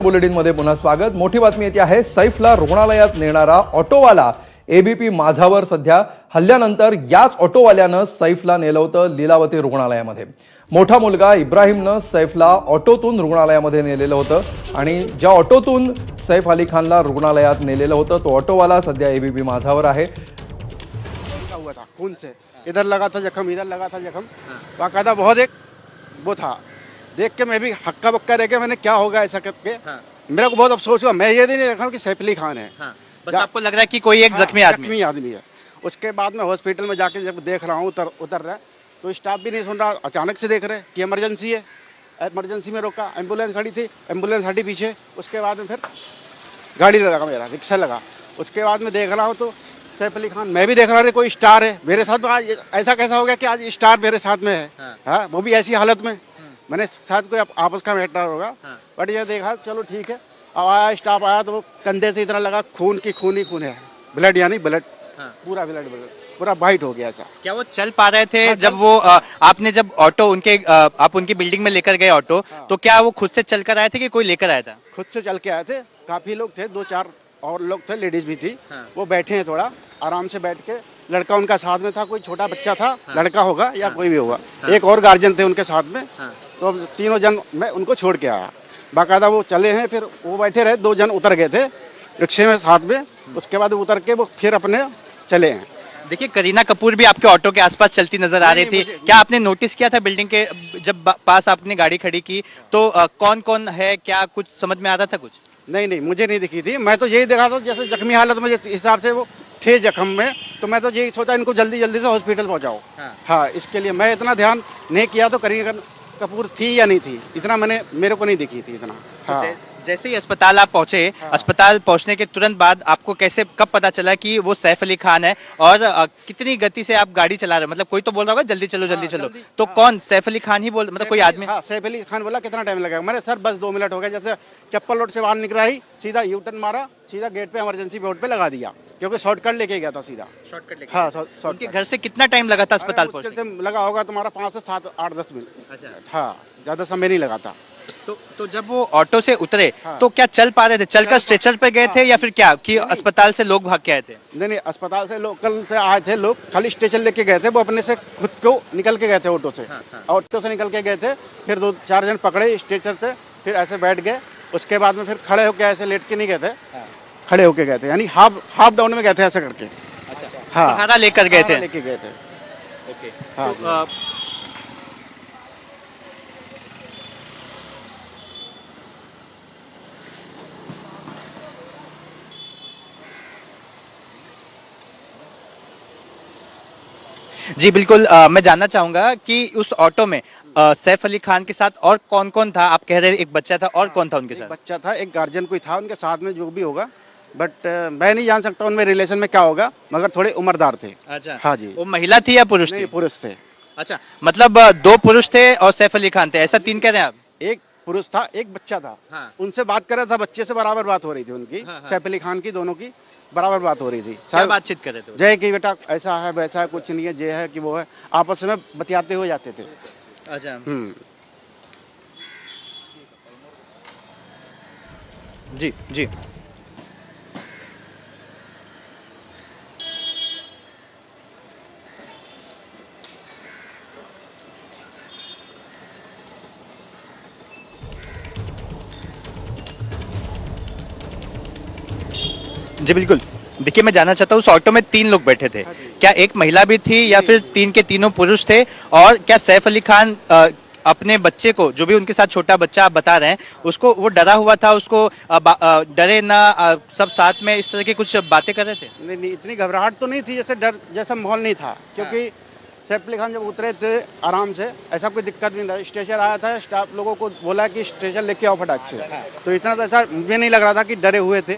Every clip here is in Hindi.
बुलेटिन मध्ये पुन्हा स्वागत। मोठी बातमी येते आहे, सैफला रुग्णालयात नेणारा ऑटोवाला एबीपी माझावर सध्या हल्ल्यानंतर याच ऑटोवाल्यानं सैफला नेलं होतं लीलावती रुग्णालयामध्ये। मोठा मुलगा इब्राहिमनं सैफला ऑटोतून रुग्णालयामध्ये नेलेलं होतं आणि ज्या ऑटोतून सैफ अली खानला रुग्णालयात नेलेलं होतं तो ऑटोवाला सध्या एबीपी माझावर आहे। हुआ था खून से, इधर लगा था जख्म, इधर लगा था जख्म, बाकायदा बहुत एक वो था। देख के मैं भी हक्का बक्का रह गया, मैंने क्या होगा ऐसा करके। मेरे को बहुत अफसोस हुआ। मैं ये नहीं देखा कि सैफ अली खान है। बस आपको लग रहा है कि कोई एक जख्मी आदमी है। उसके बाद में हॉस्पिटल में जाके जब देख रहा हूँ उतर रहा है तो स्टाफ भी नहीं सुन रहा। अचानक से देख रहे कि इमरजेंसी है, इमरजेंसी में रोका, एम्बुलेंस खड़ी थी, एम्बुलेंस हटी पीछे। उसके बाद में फिर गाड़ी लगा, मेरा रिक्शा लगा। उसके बाद में देख रहा हूँ तो सैफ अली खान, मैं भी देख रहा था कोई स्टार है मेरे साथ। आज ऐसा कैसा हो गया कि आज स्टार मेरे साथ में है। हाँ, वो भी ऐसी हालत में। मैंने शायद कोई आपस का मैटर होगा, बट ये देखा चलो ठीक है। अब आया स्टाफ आया तो वो कंधे से इतना लगा, खून ही खून है, ब्लड यानी ब्लड, पूरा ब्लड पूरा वाइट हो गया ऐसा। क्या वो चल पा रहे थे जब वो आपने जब ऑटो उनके आप उनकी बिल्डिंग में लेकर गए ऑटो, तो क्या वो खुद से चलकर आए थे कि कोई लेकर आया था? खुद से चल के आए थे। काफी लोग थे, 2-4 और लोग थे, लेडीज भी थी। वो बैठे हैं थोड़ा आराम से बैठ के। लड़का उनका साथ में था, कोई छोटा बच्चा था, लड़का होगा या कोई भी होगा। एक और गार्जियन थे उनके साथ में। तो तीनों जन मैं उनको छोड़ के आया। बाकायदा वो चले हैं, फिर वो बैठे रहे, 2 जन उतर गए थे रिक्शे में साथ में। उसके बाद उतर के वो फिर अपने चले हैं। देखिए, करीना कपूर भी आपके ऑटो के आसपास चलती नजर आ रही थी। क्या आपने नोटिस किया था बिल्डिंग के जब पास आपने गाड़ी खड़ी की तो कौन कौन है, क्या कुछ समझ में आ रहा था कुछ? नहीं, मुझे नहीं दिखी थी। मैं तो यही देखा था जैसे जख्मी हालत में, जिस हिसाब से वो थे जख्म में, तो मैं तो यही सोचा इनको जल्दी जल्दी से हॉस्पिटल पहुंचाओ। हाँ, इसके लिए मैं इतना ध्यान नहीं किया। तो करीना कपूर थी या नहीं थी इतना मेरे को नहीं दिखी थी इतना। हाँ। जैसे ही अस्पताल आप पहुंचे, अस्पताल पहुंचने के तुरंत बाद आपको कैसे कब पता चला कि वो सैफ अली खान है, और कितनी गति से आप गाड़ी चला रहे? मतलब कोई तो बोल रहा होगा जल्दी चलो जल्दी चलो, तो कौन सैफ अली खान ही बोल, मतलब कोई आदमी? हाँ, सैफ अली खान बोला कितना टाइम लगेगा। मैंने सर बस 2 मिनट हो गए। जैसे चप्पल रोड से बाहर निकला ही सीधा यू टर्न मारा, सीधा गेट पे इमरजेंसी बोर्ड पे लगा दिया, क्योंकि शॉर्टकट लेके गया था सीधा। शॉर्टकट लेके? हाँ, उनके घर से कितना टाइम लगा था अस्पताल पहुंचने? से लगा होगा तुम्हारा 5 से 7, 8, 10 मिनट। अच्छा। हाँ, ज्यादा समय नहीं लगा था। तो जब वो ऑटो से उतरे तो क्या चल पा रहे थे? चलकर स्ट्रेचर पे गए थे या फिर क्या कि अस्पताल से लोग भाग के आए थे? नहीं, अस्पताल से लोकल से आए थे लोग, खाली स्टेशन लेके गए थे। वो अपने से खुद को निकल के गए थे ऑटो से। ऑटो से निकल के गए थे, फिर 2-4 जन पकड़े स्टेशन से, फिर ऐसे बैठ गए। उसके बाद में फिर खड़े होके, ऐसे लेट के नहीं गए थे, खड़े होके गए थे, यानी हाफ डाउन में गए थे ऐसे करके। हाँ, सहारा लेकर गए थे? लेके गए थे। ओके। हाँ, जी बिल्कुल। मैं जानना चाहूंगा कि उस ऑटो में सैफ अली खान के साथ और कौन कौन था? आप कह रहे एक बच्चा था, और कौन था उनके साथ? एक बच्चा था, एक गार्जियन कोई था उनके साथ में, जो भी होगा। बट मैं नहीं जान सकता उनमें रिलेशन में क्या होगा, मगर थोड़े उम्रदार थे। अच्छा। हाँ जी। वो महिला थी या पुरुष थी? पुरुष थे। अच्छा, मतलब 2 पुरुष थे और सैफ अली खान थे, ऐसा 3 कह रहे हैं आप? एक पुरुष था, एक बच्चा था। हाँ। उनसे बात कर रहा था, बच्चे से बराबर बात हो रही थी उनकी। हाँ। सैफ अली खान की, दोनों की बराबर बात हो रही थी। क्या बातचीत कर रहे थे? जय की बेटा ऐसा है वैसा है, कुछ नहीं है, ये है कि वो है, आपस में बतियाते हुए जाते थे। अच्छा। जी जी। जी बिल्कुल। देखिए, मैं जानना चाहता हूँ, उस ऑटो में 3 लोग बैठे थे, क्या एक महिला भी थी या फिर 3 के तीनों पुरुष थे? और क्या सैफ अली खान अपने बच्चे को, जो भी उनके साथ छोटा बच्चा आप बता रहे हैं, उसको वो डरा हुआ था, उसको डरे ना, सब साथ में इस तरह की कुछ बातें कर रहे थे? नहीं, इतनी घबराहट तो नहीं थी, जैसे डर जैसा माहौल नहीं था, क्योंकि सैफ अली खान जब उतरे थे आराम से, ऐसा कोई दिक्कत नहीं था। स्टेशन आया था, स्टाफ लोगों को बोला कि स्टेशन लेके आओ फटाक से। तो इतना तो ऐसा मुझे नहीं लग रहा था कि डरे हुए थे।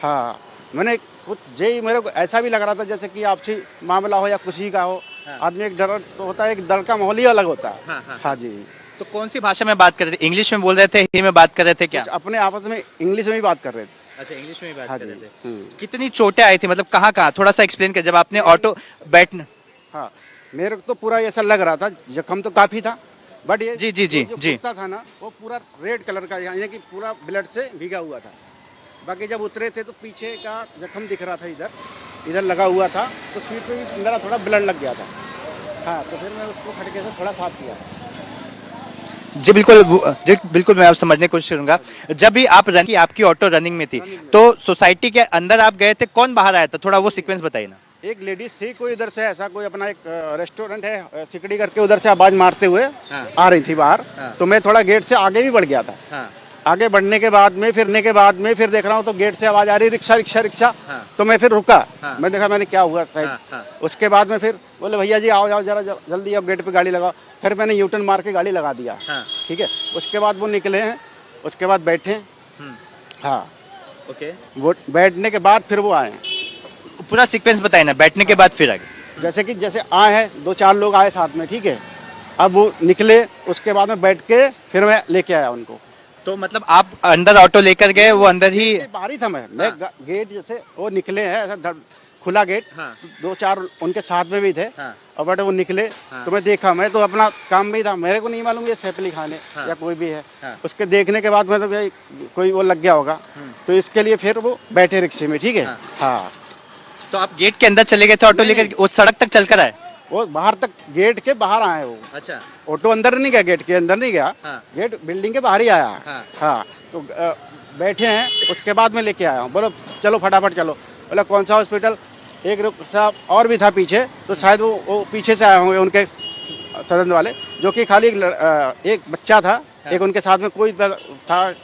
हाँ, मैंने कुछ यही, मेरे को ऐसा भी लग रहा था जैसे कि आपसी मामला हो या खुशी का हो। आदमी एक डर तो होता है, एक डर का माहौल ही अलग होता है। हाँ जी। तो कौन सी भाषा में बात कर रहे थे? इंग्लिश में बोल रहे थे, हिंदी में बात कर रहे थे क्या? अपने आपस में इंग्लिश में ही बात कर रहे थे। अच्छा, इंग्लिश में ही बात हाँ कर रहे थे। जी। कितनी चोटें आई थी, मतलब कहाँ कहाँ, थोड़ा सा एक्सप्लेन कर, जब आपने ऑटो बैठने? हाँ, मेरे को तो पूरा ऐसा लग रहा था, जख्म तो काफी था, बट ये जी, जी, जी, जो जी। कुत्ता था ना वो पूरा रेड कलर का, यानी कि पूरा ब्लड से भीगा हुआ था। बाकी जब उतरे थे तो पीछे का जख्म दिख रहा था, इधर लगा हुआ था, तो सीट पे भी मेरा थोड़ा ब्लड लग गया था। हाँ, तो फिर मैं उसको खटके से थोड़ा साफ किया। जी बिल्कुल, जी बिल्कुल, मैं आप समझने की कोशिश करूंगा। जब भी आप रन की आपकी ऑटो रनिंग में थी, रनिंग में। तो सोसाइटी के अंदर आप गए थे, कौन बाहर आया था? थोड़ा वो सीक्वेंस बताइए ना। एक लेडीज थी, कोई इधर से ऐसा कोई अपना एक रेस्टोरेंट है सिकड़ी करके, उधर से आवाज मारते हुए हाँ। आ रही थी बाहर। हाँ। तो मैं थोड़ा गेट से आगे भी बढ़ गया था। हाँ, आगे बढ़ने के बाद में, फिरने के बाद में फिर देख रहा हूँ तो गेट से आवाज आ रही, रिक्शा रिक्शा रिक्शा। हाँ। तो मैं फिर रुका। हाँ। मैं देखा मैंने क्या हुआ शायद। हाँ, हाँ। उसके बाद में फिर बोले भैया जी आओ जरा जल्दी अब गेट पे गाड़ी लगाओ। फिर मैंने यूटर्न मार के गाड़ी लगा दिया। हाँ। ठीक है, उसके बाद वो निकले हैं, उसके बाद बैठे। हम्म, हाँ, ओके। वो बैठने के बाद फिर वो आए। पूरा सीक्वेंस बताइए ना, बैठने के बाद फिर आगे। जैसे आए हैं, 2-4 लोग आए साथ में, ठीक है। अब वो निकले, उसके बाद में बैठ के फिर मैं लेके आया उनको। तो मतलब आप अंदर ऑटो लेकर गए, वो अंदर ही? बाहर ही था मैं। हाँ। गेट जैसे वो निकले हैं, ऐसा खुला गेट। हाँ। 2-4 उनके साथ में भी थे। हाँ। और बट वो निकले। हाँ। तो मैं देखा, मैं तो अपना काम में ही था, मेरे को नहीं मालूम ये सैफ अली खान है। हाँ। या कोई भी है। हाँ। उसके देखने के बाद मतलब भाई कोई वो लग गया होगा। तो इसके लिए फिर वो बैठे रिक्शे में, ठीक है। हाँ। हाँ, तो आप गेट के अंदर चले गए थे ऑटो नहीं, लेकर, उस सड़क तक चलकर आए? वो बाहर तक, गेट के बाहर आए वो। अच्छा। ऑटो अंदर नहीं गया, गेट के अंदर नहीं गया। हाँ। गेट बिल्डिंग के बाहर ही आया। हाँ। हाँ, तो बैठे हैं, उसके बाद में लेके आया हूँ। बोलो चलो फटाफट चलो। बोला कौन सा हॉस्पिटल? एक साहब और भी था पीछे, तो शायद वो पीछे से आए होंगे उनके सदन वाले, जो कि खाली एक बच्चा था। हाँ। एक उनके साथ में कोई था,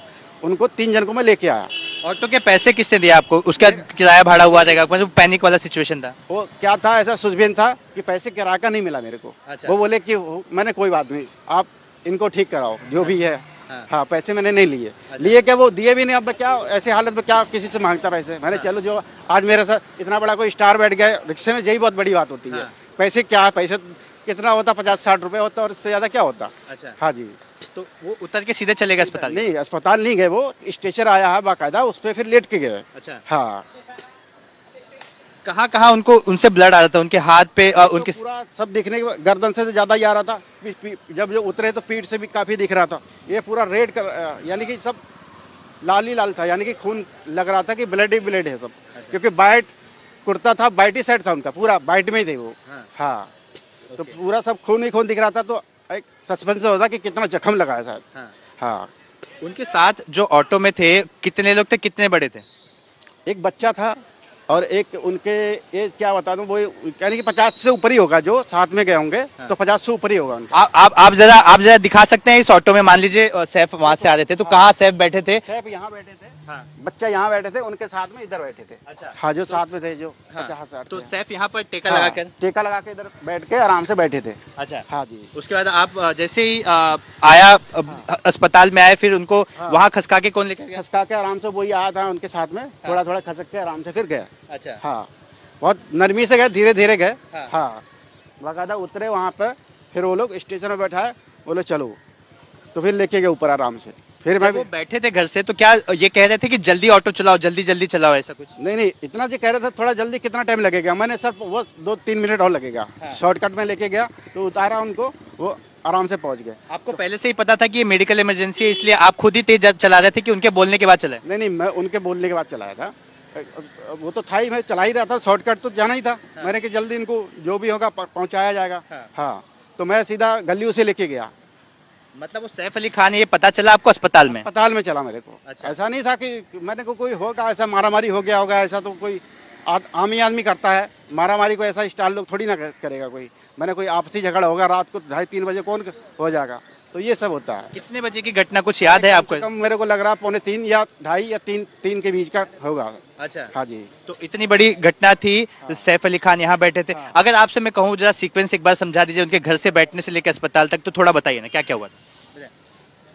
उनको 3 जन को मैं लेके आया। ऑटो के पैसे किसने दिए आपको? उसका किराया भाड़ा हुआ रहेगा, मतलब पैनिक वाला सिचुएशन था? वो क्या था, ऐसा सुझबेन था कि पैसे किराया का नहीं मिला मेरे को। अच्छा। वो बोले कि मैंने कोई बात नहीं, आप इनको ठीक कराओ जो भी है। हाँ। हाँ, पैसे मैंने नहीं लिए। अच्छा। लिए क्या, वो दिए भी नहीं। अब मैं क्या ऐसी हालत में क्या किसी से मांगता पैसे? मैंने हाँ। चलो, जो आज मेरे साथ इतना बड़ा कोई स्टार बैठ गया रिक्शे में, यही बहुत बड़ी बात होती है। हाँ। पैसे क्या है, पैसे कितना होता, 50-60 रुपए होता, और इससे ज्यादा क्या होता। अच्छा। हाँ जी। तो वो उतर के सीधे चले गए अस्पताल? नहीं, अस्पताल नहीं गए, वो स्टेशन आया है बाकायदा, उस पर फिर लेट के गए। अच्छा। हाँ, कहाँ कहाँ उनको उनसे ब्लड आ रहा था? उनके हाथ पे उनके तो पूरा सब दिखने के, गर्दन से ज्यादा ही आ रहा था। जब जो उतरे तो पीठ से भी काफी दिख रहा था। ये पूरा रेड यानी कि सब लाल ही लाल था, यानी कि खून लग रहा था कि ब्लड ही ब्लड है सब। क्योंकि वाइट कुर्ता था, वाइट ही शर्ट था उनका, पूरा वाइट में ही थे वो। हाँ। हाँ, तो पूरा सब खून ही खून दिख रहा था। तो एक सस्पेंस होता कि कितना जख्म लगा है शायद। हाँ। हाँ, उनके साथ जो ऑटो में थे, कितने लोग थे, कितने बड़े थे? एक बच्चा था, और एक उनके एज क्या बता दूं, वो यानी कि 50 से ऊपर ही होगा, जो साथ में गए होंगे। हाँ। तो 50 से ऊपर ही होगा उनका। आप जरा दिखा सकते हैं इस ऑटो में? मान लीजिए सैफ वहां से आ रहे थे, तो कहाँ सैफ बैठे थे? सैफ यहाँ बैठे थे। हाँ। बच्चा यहाँ बैठे थे, उनके साथ में इधर बैठे थे। अच्छा। हाँ, जो साथ में थे, जो हाँ। 50-60 तो थे। सैफ यहाँ पर टेका हाँ, लगाकर? टेका लगा के इधर बैठ के आराम से बैठे थे। अच्छा। हाँ जी। उसके बाद आप जैसे ही आया अस्पताल में आए, फिर उनको हाँ। वहाँ खसका के कौन लेकर गया? खसका के आराम से वही आया था उनके साथ में, थोड़ा थोड़ा खसक के आराम से फिर गया। अच्छा। हाँ, बहुत नरमी से गए, धीरे धीरे गए। हाँ। हाँ, बाकायदा उतरे वहाँ पे, फिर वो लोग स्टेशन में बैठाए, बोले चलो, तो फिर लेके गए ऊपर आराम से। फिर मैं जब वो बैठे थे घर से, तो क्या ये कह रहे थे कि जल्दी ऑटो चलाओ, जल्दी जल्दी चलाओ, ऐसा कुछ? नहीं, इतना जो कह रहे थे थोड़ा जल्दी, कितना टाइम लगेगा, मैंने सर वो 2-3 मिनट और लगेगा। हाँ। शॉर्टकट में लेके गया, तो उतारा उनको, वो आराम से पहुंच गए। आपको पहले से ही पता था कि ये मेडिकल इमरजेंसी है, इसलिए आप खुद ही तेज चला रहे थे कि उनके बोलने के बाद चलाए? नहीं, मैं उनके बोलने के बाद चलाया था। वो तो था ही, मैं चला ही रहा था, शॉर्टकट तो जाना ही था। हाँ। मैंने कि जल्दी इनको जो भी होगा पहुंचाया जाएगा। हाँ। हाँ, तो मैं सीधा गली से लेके गया। मतलब वो सैफ अली खान है, ये पता चला आपको अस्पताल में? अस्पताल में चला मेरे को। अच्छा। ऐसा नहीं था कि मैंने को कोई होगा, ऐसा मारामारी हो गया होगा, ऐसा तो कोई आम ही आदमी करता है। मारामारी को ऐसा स्टाइल लोग थोड़ी ना करेगा कोई। मैंने कोई आपसी झगड़ा होगा रात को 2:30-3 बजे, कौन हो जाएगा? तो ये सब होता है। कितने बजे की घटना कुछ याद है आपको? कम मेरे को लग रहा 2:45 या 2:30 या 3 के बीच का होगा। अच्छा। हाँ जी। तो इतनी बड़ी घटना थी, हाँ। सैफ अली खान यहाँ बैठे थे। हाँ। अगर आपसे मैं कहूँ जरा सीक्वेंस एक बार समझा दीजिए, उनके घर से बैठने से लेकर अस्पताल तक, तो थोड़ा बताइए ना क्या क्या हुआ था?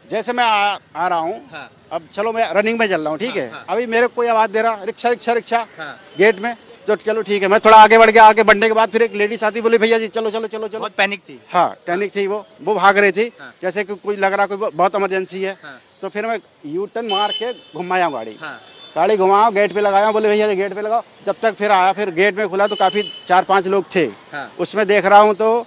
जैसे मैं आ रहा हूँ। हाँ। अब चलो मैं रनिंग में चल रहा हूँ, ठीक है। हाँ। अभी मेरे को कोई आवाज दे रहा, रिक्शा रिक्शा रिक्शा हाँ। गेट में, तो चलो ठीक है, मैं थोड़ा आगे बढ़ गया। आगे बढ़ने के बाद फिर एक लेडी साथी बोली भैया जी चलो चलो चलो चलो। बहुत पैनिक थी। हाँ, पैनिक थी, वो भाग रही थी। हाँ। जैसे कि कोई लग रहा कोई बहुत इमरजेंसी है। हाँ। तो फिर मैं यू टर्न मार के घुमाया गाड़ी। हाँ। गाड़ी घुमाया, गेट पे लगाया, बोले भैया जी गेट पे लगाओ। जब तक फिर आया, फिर गेट में खुला तो काफी 4-5 लोग थे। हाँ। उसमें देख रहा हूँ तो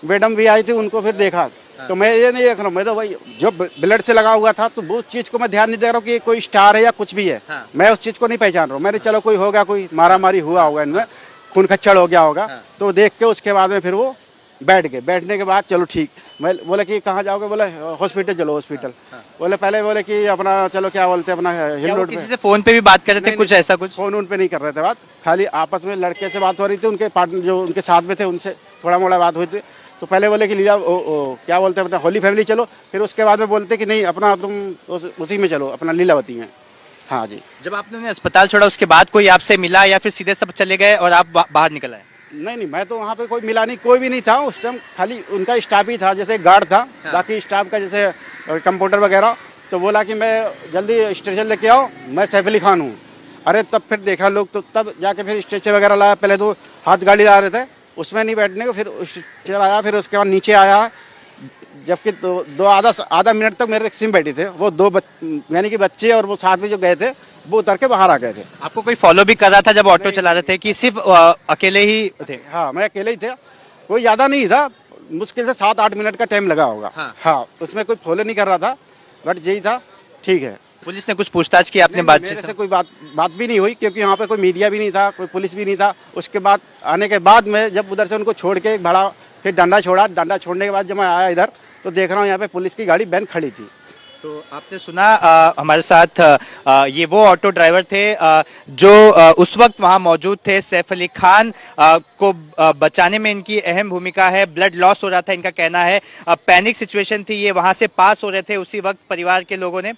मैडम भी आई थी, उनको फिर देखा तो मैं ये नहीं देख रहा हूँ, मैं तो भाई जो ब्लड से लगा हुआ था तो वो चीज को मैं ध्यान नहीं दे रहा हूँ कि ये कोई स्टार है या कुछ भी है। हाँ। मैं उस चीज को नहीं पहचान रहा हूँ। मैंने चलो कोई होगा, कोई मारा मारी हुआ होगा इनमें, खून खच्चड़ हो गया होगा, तो देख के उसके बाद में फिर वो बैठ गए। बैठने के बाद चलो ठीक, मैं बोले कि कहाँ जाओगे, बोले हॉस्पिटल चलो हॉस्पिटल। बोले पहले बोले कि अपना चलो क्या बोलते हैं अपना हिल क्या वो रोड किसी पे। से फोन पे भी बात कर रहे थे, नहीं, कुछ नहीं, ऐसा कुछ? फोन उन पे नहीं कर रहे थे बात, खाली आपस में लड़के से बात हो रही थी, उनके पार्टनर जो उनके साथ में थे उनसे थोड़ा मोड़ा बात हुई थी। तो पहले बोले कि लीला क्या बोलते हैं अपना होली फैमिली चलो, फिर उसके बाद में बोलते कि नहीं अपना तुम उसी में चलो, अपना लीलावती में। हाँ जी। जब आपने उन्हें अस्पताल छोड़ा उसके बाद कोई आपसे मिला या फिर सीधे सब चले गए और आप बाहर निकल आए? नहीं नहीं, मैं तो वहाँ पे कोई मिला नहीं, कोई भी नहीं था उस टाइम, खाली उनका स्टाफ ही था, जैसे गार्ड था। हाँ। बाकी स्टाफ का जैसे कंप्यूटर वगैरह। तो बोला कि मैं जल्दी स्टेशन लेके आओ, मैं सैफ अली खान हूँ। अरे तब फिर देखा लोग, तो तब जाके फिर स्ट्रेचर वगैरह लाया। पहले तो हाथ गाड़ी ला रहे थे, उसमें नहीं बैठने को, फिर स्ट्रेचर आया, फिर उसके बाद नीचे आया। जबकि आधा मिनट तक मेरे रिक्शे में बैठे थे वो यानी कि बच्चे, और वो साथ में जो गए थे वो उतर के बाहर आ गए थे। आपको कोई फॉलो भी कर रहा था जब ऑटो चला रहे थे कि सिर्फ अकेले ही थे? हाँ, मैं अकेले ही थे, कोई ज्यादा नहीं था, मुश्किल से 7-8 मिनट का टाइम लगा होगा। हाँ, उसमें कोई फॉलो नहीं कर रहा था, बट यही था। ठीक है। पुलिस ने कुछ पूछताछ की, आपने नहीं, बातचीत? मेरे से कोई बात भी नहीं हुई, क्योंकि यहाँ पे कोई मीडिया भी नहीं था, कोई पुलिस भी नहीं था। उसके बाद आने के बाद में जब उधर से उनको छोड़ के भाड़ा, फिर डंडा छोड़ा। डंडा छोड़ने के बाद जब मैं आया इधर, तो देख रहा हूँ यहाँ पे पुलिस की गाड़ी बैन खड़ी थी। तो आपने सुना हमारे साथ ये वो ऑटो ड्राइवर थे जो उस वक्त वहां मौजूद थे। सैफ अली खान को बचाने में इनकी अहम भूमिका है। ब्लड लॉस हो रहा था, इनका कहना है पैनिक सिचुएशन थी, ये वहां से पास हो रहे थे, उसी वक्त परिवार के लोगों ने